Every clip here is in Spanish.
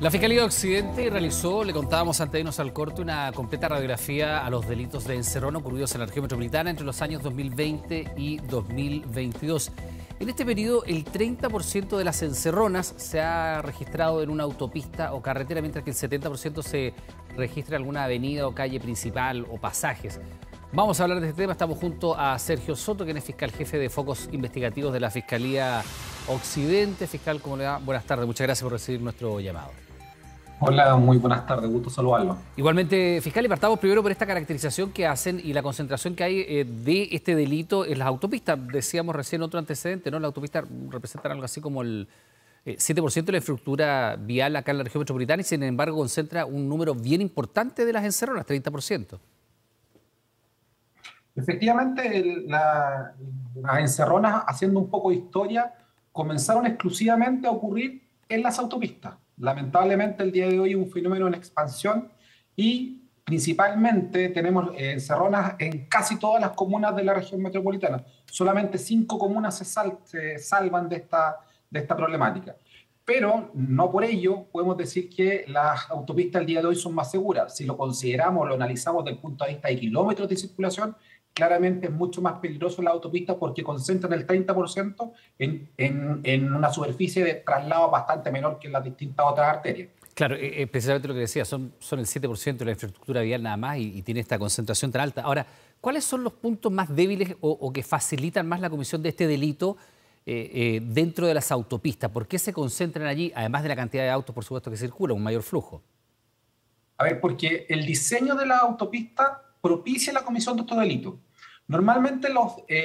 La Fiscalía de Occidente realizó, le contábamos antes de irnos al corte, una completa radiografía a los delitos de encerrona ocurridos en la región metropolitana entre los años 2020 y 2022. En este periodo, el 30% de las encerronas se ha registrado en una autopista o carretera, mientras que el 70% se registra en alguna avenida o calle principal o pasajes. Vamos a hablar de este tema. Estamos junto a Sergio Soto, quien es fiscal jefe de focos investigativos de la Fiscalía Occidente. Fiscal, ¿cómo le va? Buenas tardes. Muchas gracias por recibir nuestro llamado. Hola, muy buenas tardes, gusto saludarlo. Igualmente, fiscal, y partamos primero por esta caracterización que hacen y la concentración que hay de este delito en las autopistas. Decíamos recién otro antecedente, ¿no? Las autopistas representan algo así como el 7% de la infraestructura vial acá en la región metropolitana y sin embargo concentra un número bien importante de las encerronas, 30%. Efectivamente, las encerronas, haciendo un poco de historia, comenzaron exclusivamente a ocurrir en las autopistas. Lamentablemente, el día de hoy es un fenómeno en expansión y principalmente tenemos encerronas en casi todas las comunas de la región metropolitana. Solamente 5 comunas se salvan de esta problemática. Pero no por ello podemos decir que las autopistas el día de hoy son más seguras. Si lo consideramos, lo analizamos desde el punto de vista de kilómetros de circulación, claramente es mucho más peligroso la autopista porque concentran el 30% en una superficie de traslado bastante menor que en las distintas otras arterias. Claro, precisamente lo que decía, son el 7% de la infraestructura vial nada más y tiene esta concentración tan alta. Ahora, ¿cuáles son los puntos más débiles o que facilitan más la comisión de este delito dentro de las autopistas? ¿Por qué se concentran allí, además de la cantidad de autos, por supuesto, que circulan, un mayor flujo? A ver, porque el diseño de la autopista propicia la comisión de estos delitos. Normalmente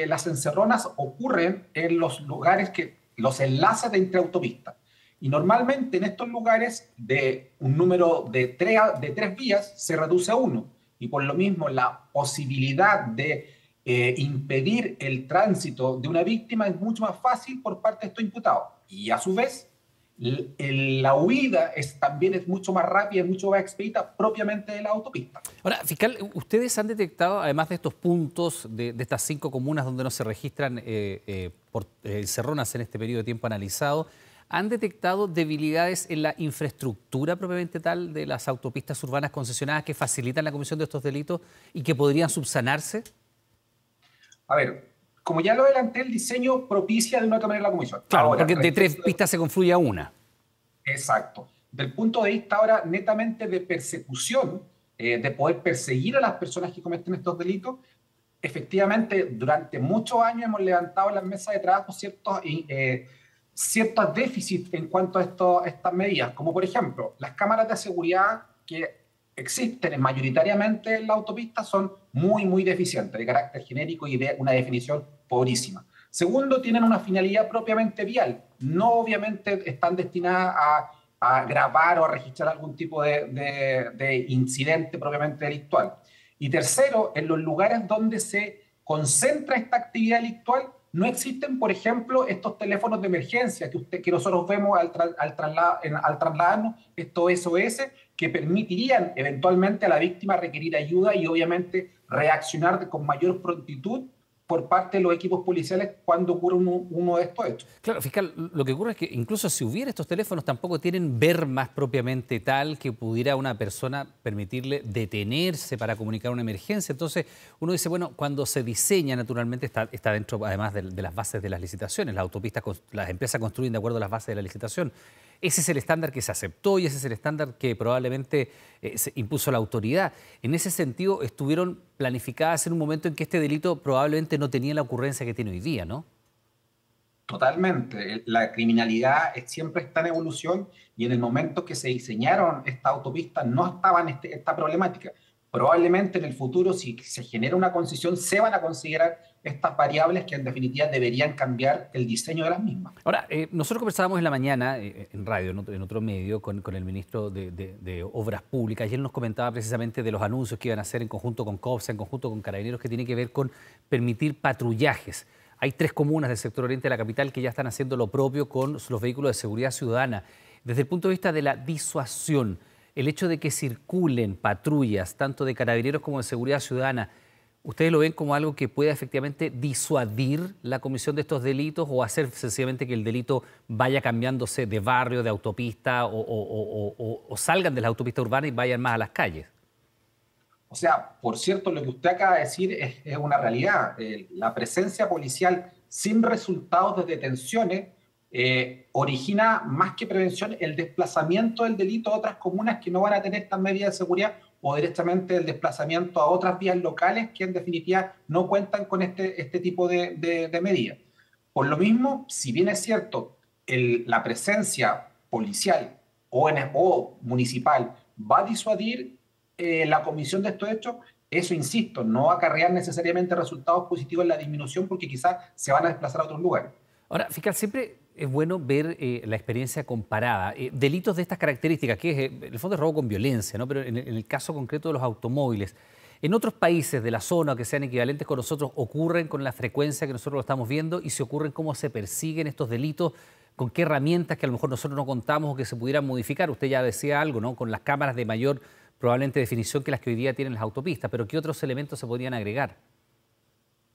las encerronas ocurren en los lugares los enlaces de entre autopistas. Y normalmente en estos lugares de un número de tres vías se reduce a uno. Y por lo mismo la posibilidad de impedir el tránsito de una víctima es mucho más fácil por parte de estos imputados. Y a su vez, la huida también es mucho más rápida, mucho más expedita propiamente de la autopista. Ahora, fiscal, ¿ustedes han detectado, además de estos puntos, de estas 5 comunas donde no se registran encerronas en este periodo de tiempo analizado, han detectado debilidades en la infraestructura propiamente tal de las autopistas urbanas concesionadas que facilitan la comisión de estos delitos y que podrían subsanarse? A ver, como ya lo adelanté, el diseño propicia de una otra manera la comisión. Claro, Ahora, porque de 3 pistas se confluye a una. Exacto. Del punto de vista ahora netamente de persecución, de poder perseguir a las personas que cometen estos delitos, efectivamente, durante muchos años hemos levantado en las mesas de trabajo ciertos déficits en cuanto a estas medidas, como por ejemplo, las cámaras de seguridad que existen mayoritariamente en la autopista son muy deficientes, de carácter genérico y de una definición pobrísima. Segundo, tienen una finalidad propiamente vial, no obviamente están destinadas a grabar o a registrar algún tipo de incidente propiamente delictual. Y tercero, en los lugares donde se concentra esta actividad delictual, no existen, por ejemplo, estos teléfonos de emergencia que nosotros vemos al trasladarnos, estos SOS, que permitirían eventualmente a la víctima requerir ayuda y obviamente reaccionar con mayor prontitud por parte de los equipos policiales cuando ocurre uno de estos hechos. Claro, fiscal, lo que ocurre es que incluso si hubiera estos teléfonos tampoco tienen vermas propiamente tal que pudiera a una persona permitirle detenerse para comunicar una emergencia. Entonces uno dice, bueno, cuando se diseña naturalmente está dentro además de las bases de las licitaciones. Las autopistas, las empresas construyen de acuerdo a las bases de la licitación. Ese es el estándar que se aceptó y ese es el estándar que probablemente se impuso la autoridad. En ese sentido, estuvieron planificadas en un momento en que este delito probablemente no tenía la ocurrencia que tiene hoy día, ¿no? Totalmente. La criminalidad siempre está en evolución y en el momento que se diseñaron estas autopistas no estaba en esta problemática. Probablemente en el futuro, si se genera una concesión, se van a considerar estas variables que en definitiva deberían cambiar el diseño de las mismas. Ahora, nosotros conversábamos en la mañana en radio, en otro medio, con el ministro de Obras Públicas y él nos comentaba precisamente de los anuncios que iban a hacer en conjunto con COPSA, en conjunto con Carabineros, que tiene que ver con permitir patrullajes. Hay 3 comunas del sector oriente de la capital que ya están haciendo lo propio con los vehículos de seguridad ciudadana. Desde el punto de vista de la disuasión, el hecho de que circulen patrullas, tanto de Carabineros como de seguridad ciudadana, ¿Ustedes lo ven como algo que pueda efectivamente disuadir la comisión de estos delitos o hacer sencillamente que el delito vaya cambiándose de barrio, de autopista o salgan de las autopistas urbanas y vayan más a las calles? O sea, por cierto, lo que usted acaba de decir es una realidad. La presencia policial sin resultados de detenciones origina más que prevención el desplazamiento del delito a otras comunas que no van a tener estas medidas de seguridad o directamente el desplazamiento a otras vías locales que en definitiva no cuentan con este tipo de medidas. Por lo mismo, si bien es cierto, la presencia policial o municipal va a disuadir la comisión de estos hechos, eso, insisto, no va a acarrear necesariamente resultados positivos en la disminución porque quizás se van a desplazar a otros lugares. Ahora, fiscal, siempre es bueno ver la experiencia comparada. Delitos de estas características, que es, en el fondo es robo con violencia, ¿no? Pero en el caso concreto de los automóviles, en otros países de la zona que sean equivalentes con nosotros, ¿ocurren con la frecuencia que nosotros lo estamos viendo? Y si ocurren, ¿cómo se persiguen estos delitos? ¿Con qué herramientas que a lo mejor nosotros no contamos o que se pudieran modificar? Usted ya decía algo, ¿no? Con las cámaras de mayor probablemente definición que las que hoy día tienen las autopistas, pero ¿qué otros elementos se podrían agregar?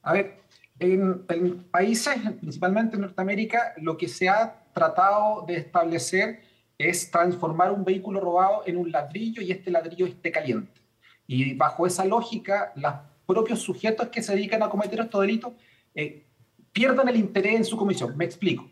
A ver, en países, principalmente en Norteamérica, lo que se ha tratado de establecer es transformar un vehículo robado en un ladrillo y este ladrillo esté caliente. Y bajo esa lógica, los propios sujetos que se dedican a cometer estos delitos pierdan el interés en su comisión. Me explico.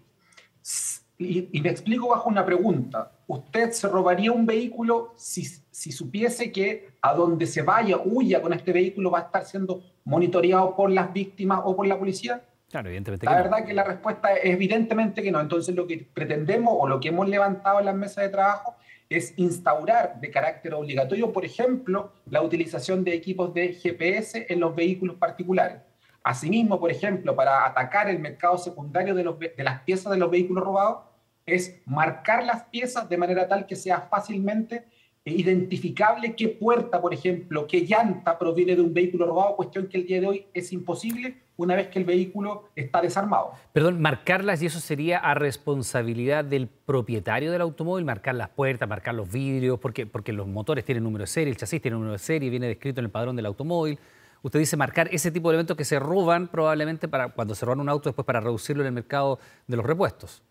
Y me explico bajo una pregunta. ¿Usted se robaría un vehículo si supiese que a donde se vaya, huya con este vehículo, va a estar siendo monitoreado por las víctimas o por la policía? Claro, evidentemente La que verdad no. que la respuesta es evidentemente que no. Entonces lo que pretendemos o lo que hemos levantado en las mesas de trabajo es instaurar de carácter obligatorio, por ejemplo, la utilización de equipos de GPS en los vehículos particulares. Asimismo, por ejemplo, para atacar el mercado secundario de las piezas de los vehículos robados, es marcar las piezas de manera tal que sea fácilmente identificable qué puerta, por ejemplo, qué llanta proviene de un vehículo robado, cuestión que el día de hoy es imposible una vez que el vehículo está desarmado. Perdón, marcarlas y eso sería a responsabilidad del propietario del automóvil, marcar las puertas, marcar los vidrios, porque los motores tienen número de serie, el chasis tiene número de serie, viene descrito en el padrón del automóvil. Usted dice marcar ese tipo de elementos que se roban probablemente para cuando se roban un auto después para reducirlo en el mercado de los repuestos.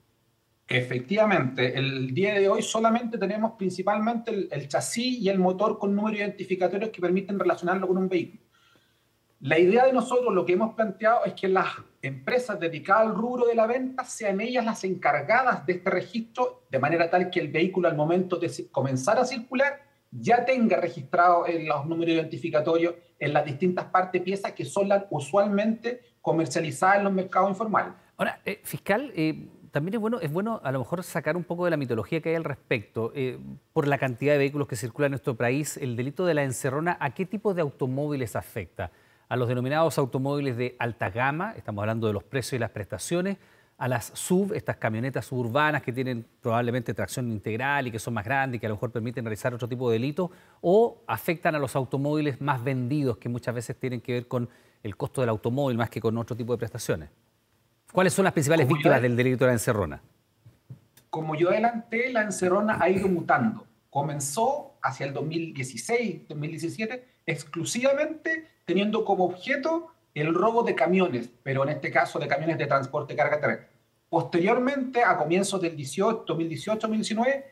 Efectivamente, el día de hoy solamente tenemos principalmente el chasis y el motor con números identificatorios que permiten relacionarlo con un vehículo. La idea de nosotros, lo que hemos planteado, es que las empresas dedicadas al rubro de la venta sean ellas las encargadas de este registro, de manera tal que el vehículo al momento de comenzar a circular ya tenga registrado en los números identificatorios en las distintas partes piezas que son las usualmente comercializadas en los mercados informales. Ahora, fiscal, también es bueno a lo mejor sacar un poco de la mitología que hay al respecto. Por la cantidad de vehículos que circulan en nuestro país, el delito de la encerrona, ¿a qué tipo de automóviles afecta? A los denominados automóviles de alta gama, estamos hablando de los precios y las prestaciones, a las SUV, estas camionetas suburbanas que tienen probablemente tracción integral y que son más grandes y que a lo mejor permiten realizar otro tipo de delitos, o afectan a los automóviles más vendidos que muchas veces tienen que ver con el costo del automóvil más que con otro tipo de prestaciones. ¿Cuáles son las principales víctimas del delito de la encerrona? Como yo adelanté, la encerrona ha ido mutando. Comenzó hacia el 2016, 2017, exclusivamente teniendo como objeto el robo de camiones, pero en este caso de camiones de transporte carga terrestre. Posteriormente, a comienzos del 2018-2019,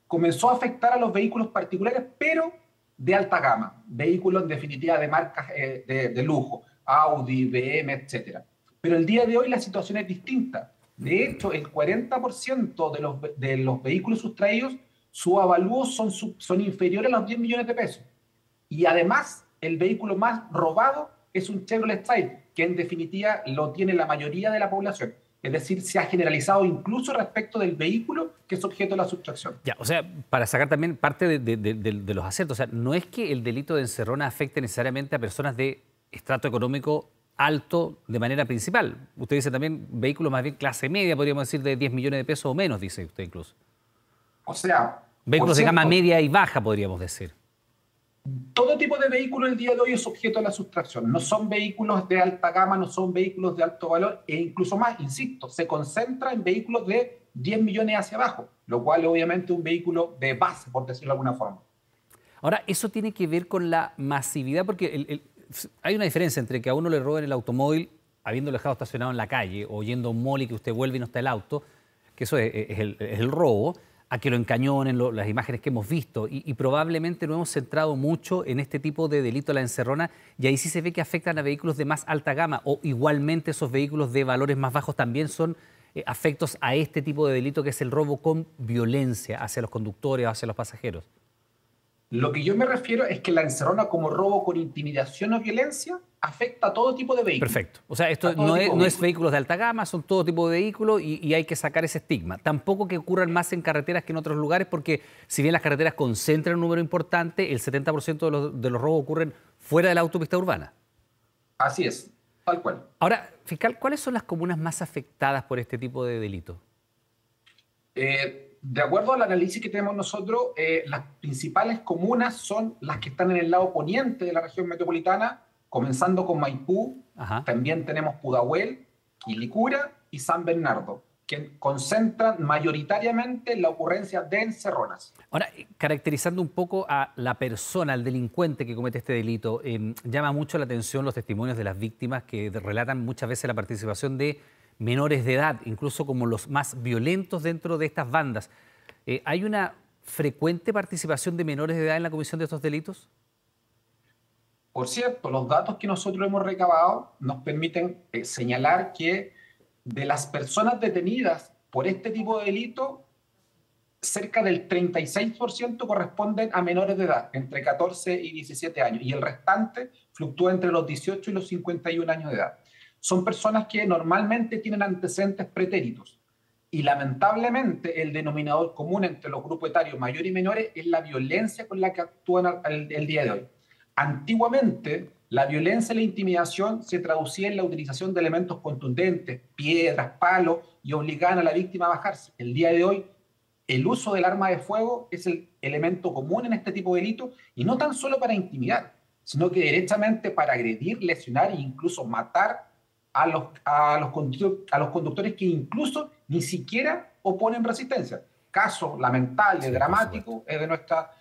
comenzó a afectar a los vehículos particulares, pero de alta gama, vehículos en definitiva de marcas de lujo, Audi, BM, etcétera. Pero el día de hoy la situación es distinta. De hecho, el 40% de los vehículos sustraídos, su avalúo son inferiores a los 10 millones de pesos. Y además, el vehículo más robado es un Chevrolet Strike, que en definitiva lo tiene la mayoría de la población. Es decir, se ha generalizado incluso respecto del vehículo que es objeto de la sustracción. Ya, o sea, para sacar también parte de los acentos, o sea, no es que el delito de encerrona afecte necesariamente a personas de estrato económico alto de manera principal. Usted dice también vehículos más bien clase media, podríamos decir de 10 millones de pesos o menos, dice usted incluso. O sea, vehículos de gama media y baja, podríamos decir. Todo tipo de vehículo el día de hoy es objeto de la sustracción. No son vehículos de alta gama, no son vehículos de alto valor e incluso más, insisto, se concentra en vehículos de 10 millones hacia abajo, lo cual obviamente es un vehículo de base, por decirlo de alguna forma. Ahora, eso tiene que ver con la masividad, porque hay una diferencia entre que a uno le roben el automóvil habiéndolo dejado estacionado en la calle o yendo a un mall y que usted vuelve y no está el auto, que eso es el robo, a que lo encañonen, las imágenes que hemos visto. Y probablemente nos hemos centrado mucho en este tipo de delito de la encerrona, y ahí sí se ve que afectan a vehículos de más alta gama, o igualmente esos vehículos de valores más bajos también son afectos a este tipo de delito, que es el robo con violencia hacia los conductores o hacia los pasajeros. Lo que yo me refiero es que la encerrona como robo con intimidación o violencia afecta a todo tipo de vehículos. Perfecto. O sea, esto no es vehículos de alta gama, son todo tipo de vehículos y hay que sacar ese estigma. Tampoco que ocurran más en carreteras que en otros lugares, porque si bien las carreteras concentran un número importante, el 70% de los robos ocurren fuera de la autopista urbana. Así es, tal cual. Ahora, fiscal, ¿cuáles son las comunas más afectadas por este tipo de delito? De acuerdo al análisis que tenemos nosotros, las principales comunas son las que están en el lado poniente de la región metropolitana, comenzando con Maipú. Ajá. También tenemos Pudahuel, Quilicura y San Bernardo, que concentran mayoritariamente la ocurrencia de encerronas. Ahora, caracterizando un poco a la persona, al delincuente que comete este delito, llama mucho la atención los testimonios de las víctimas que relatan muchas veces la participación de menores de edad, incluso como los más violentos dentro de estas bandas. ¿Hay una frecuente participación de menores de edad en la comisión de estos delitos? Por cierto, los datos que nosotros hemos recabado nos permiten señalar que de las personas detenidas por este tipo de delito, cerca del 36% corresponden a menores de edad, entre 14 y 17 años, y el restante fluctúa entre los 18 y los 51 años de edad. Son personas que normalmente tienen antecedentes pretéritos. Y lamentablemente el denominador común entre los grupos etarios mayores y menores es la violencia con la que actúan el día de hoy. Antiguamente, la violencia y la intimidación se traducía en la utilización de elementos contundentes, piedras, palos, y obligaban a la víctima a bajarse. El día de hoy, el uso del arma de fuego es el elemento común en este tipo de delitos, y no tan solo para intimidar, sino que directamente para agredir, lesionar e incluso matar a los conductores que incluso ni siquiera oponen resistencia. Caso lamentable, dramático, es de nuestra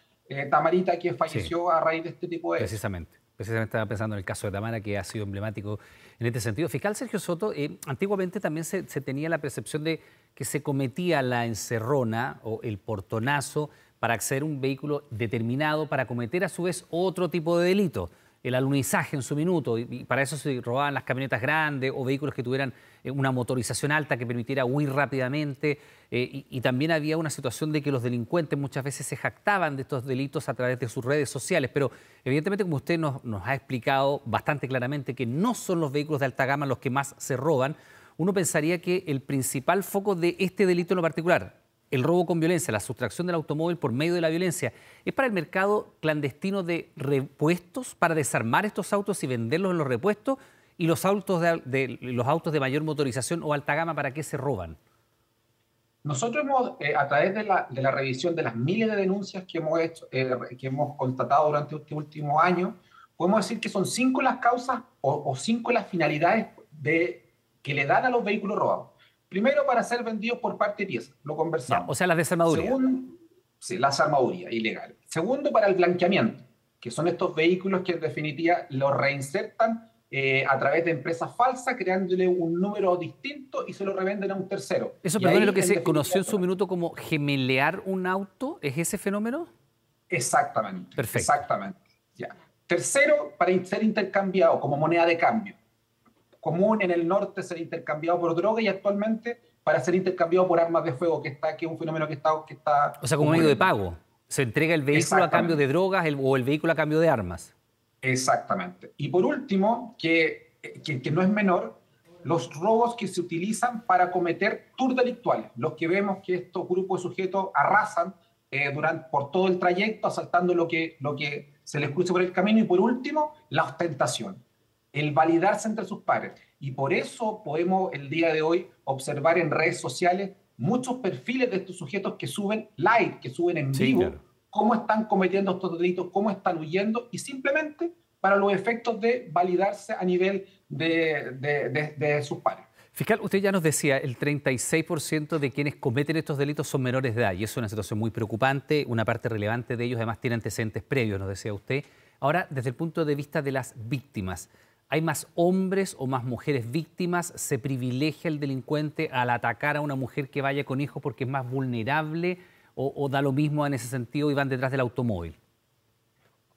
Tamarita, que falleció a raíz de este tipo de... Precisamente estaba pensando en el caso de Tamara, que ha sido emblemático en este sentido. Fiscal Sergio Soto, antiguamente también se tenía la percepción de que se cometía la encerrona o el portonazo para acceder a un vehículo determinado para cometer a su vez otro tipo de delito. El alunizaje en su minuto, y para eso se robaban las camionetas grandes o vehículos que tuvieran una motorización alta que permitiera huir rápidamente, y también había una situación de que los delincuentes muchas veces se jactaban de estos delitos a través de sus redes sociales, pero evidentemente, como usted nos ha explicado bastante claramente, que no son los vehículos de alta gama los que más se roban, uno pensaría que el principal foco de este delito en lo particular, el robo con violencia, la sustracción del automóvil por medio de la violencia, ¿es para el mercado clandestino de repuestos, para desarmar estos autos y venderlos en los repuestos? ¿Y los autos de mayor motorización o alta gama, para qué se roban? Nosotros hemos, a través de la revisión de las miles de denuncias que hemos hecho, que hemos constatado durante este último año, podemos decir que son 5 las causas o 5 las finalidades que le dan a los vehículos robados. Primero, para ser vendidos por parte y pieza, lo conversamos. O sea, las desarmadurías. Segundo, sí, las armadurías ilegales. Segundo, para el blanqueamiento, que son estos vehículos que en definitiva los reinsertan a través de empresas falsas, creándole un número distinto y se lo revenden a un tercero. Eso, perdón, es lo que se conoció en su minuto como gemelear un auto. ¿Es ese fenómeno? Exactamente. Perfecto. Exactamente. Ya. Tercero, para ser intercambiado como moneda de cambio. Común en el norte ser intercambiado por droga, y actualmente para ser intercambiado por armas de fuego, que es un fenómeno que está o sea, como medio de pago. Se entrega el vehículo a cambio de drogas o el vehículo a cambio de armas. Exactamente. Y por último, que no es menor, los robos que se utilizan para cometer tours delictuales. Los que vemos que estos grupos de sujetos arrasan por todo el trayecto, asaltando lo que se les cruce por el camino. Y por último, la ostentación, el validarse entre sus pares. Y por eso podemos el día de hoy observar en redes sociales muchos perfiles de estos sujetos que suben live, que suben en vivo, claro, cómo están cometiendo estos delitos, cómo están huyendo, y simplemente para los efectos de validarse a nivel de sus pares. Fiscal, usted ya nos decía, el 36% de quienes cometen estos delitos son menores de edad, y eso es una situación muy preocupante. Una parte relevante de ellos además tiene antecedentes previos, nos decía usted. Ahora, desde el punto de vista de las víctimas, ¿hay más hombres o más mujeres víctimas? ¿Se privilegia el delincuente al atacar a una mujer que vaya con hijos porque es más vulnerable? ¿O da lo mismo en ese sentido y van detrás del automóvil?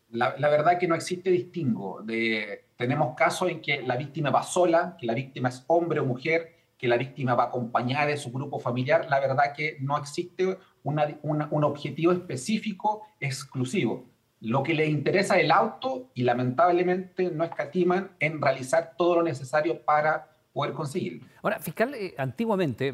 La verdad que no existe distingo. Tenemos casos en que la víctima va sola, que la víctima es hombre o mujer, que la víctima va acompañada de su grupo familiar. La verdad que no existe un objetivo específico exclusivo. Lo que les interesa es el auto y lamentablemente no escatiman en realizar todo lo necesario para poder conseguirlo. Ahora, fiscal, antiguamente,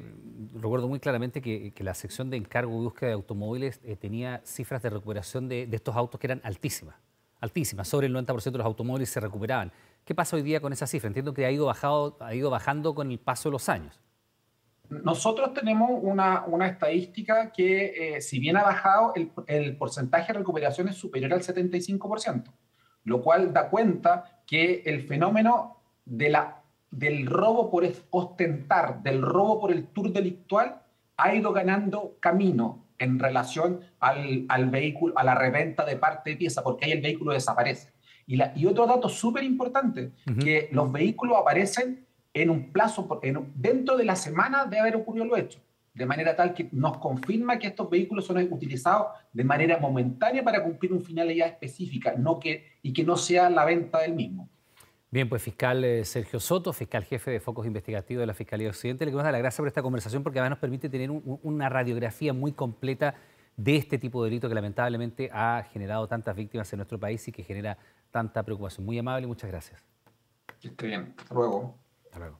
recuerdo muy claramente que la sección de encargo y búsqueda de automóviles tenía cifras de recuperación de estos autos que eran altísimas, altísimas, sobre el 90% de los automóviles se recuperaban. ¿Qué pasa hoy día con esa cifra? Entiendo que ha ido bajando con el paso de los años. Nosotros tenemos una estadística que, si bien ha bajado, el porcentaje de recuperación es superior al 75%, lo cual da cuenta que el fenómeno del robo por ostentar, del robo por el tour delictual, ha ido ganando camino en relación al vehículo, a la reventa de parte de pieza, porque ahí el vehículo desaparece. Y otro dato súper importante, que los vehículos aparecen en un plazo, dentro de la semana de haber ocurrido lo hecho, de manera tal que nos confirma que estos vehículos son utilizados de manera momentánea para cumplir una finalidad específica, y que no sea la venta del mismo. Bien, pues fiscal Sergio Soto, fiscal jefe de Focos Investigativos de la Fiscalía de Occidente, le queremos dar las gracias por esta conversación porque además nos permite tener una radiografía muy completa de este tipo de delito que lamentablemente ha generado tantas víctimas en nuestro país y que genera tanta preocupación. Muy amable y muchas gracias. Que esté bien. Hasta luego. Hasta luego.